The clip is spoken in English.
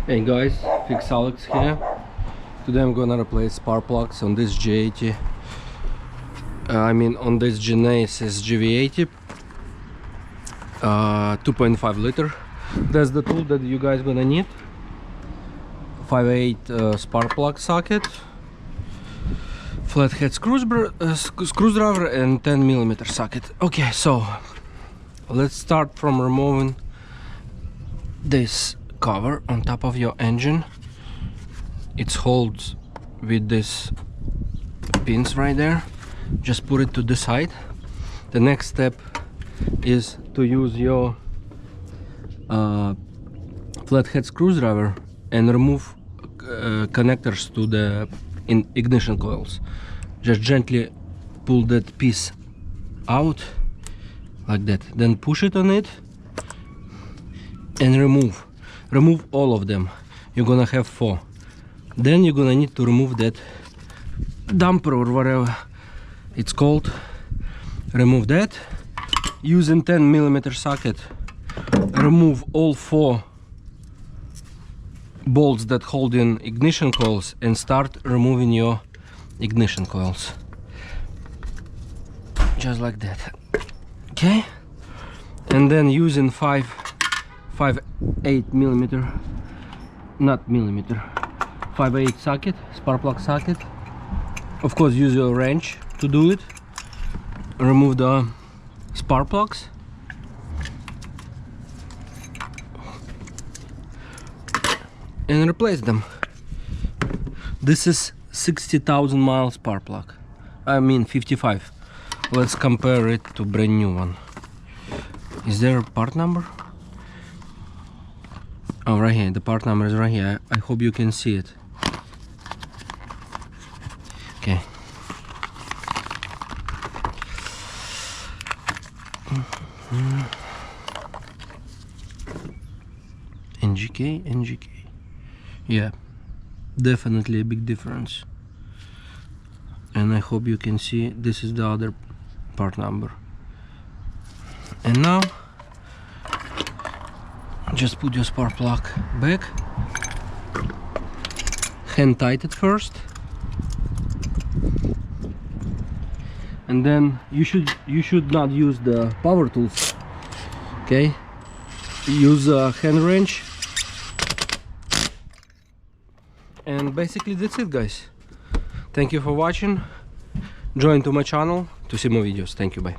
Hey guys, FixAlex here. Today I'm gonna replace spark plugs on this G80. On this Genesis GV80 2.5 liter. That's the tool that you guys gonna need. 5/8 spark plug socket, flathead screwdriver and 10mm socket. Okay, so let's start from removing this cover on top of your engine. It's holds with this pins right there. Just put it to the side. The next step is to use your flathead screwdriver and remove connectors to the ignition coils. Just gently pull that piece out like that, then push it on it and remove all of them. You're gonna have 4. Then you're gonna need to remove that damper or whatever it's called. Remove that using 10mm socket. Remove all 4 bolts that hold in ignition coils and start removing your ignition coils, just like that. Okay, and then using 5/8 socket, spark plug socket. Of course, use your wrench to do it. Remove the spark plugs. And replace them. This is 60,000 mile spark plug. 55. Let's compare it to brand new one. Is there a part number? Oh, right here. The part number is right here. I hope you can see it. Okay. NGK. Yeah, definitely a big difference. And I hope you can see this is the other part number. And now just put your spark plug back, hand tight it first, and then you should not use the power tools. Okay, use a hand wrench. And basically that's it, guys. Thank you for watching. Join to my channel to see more videos. Thank you, bye.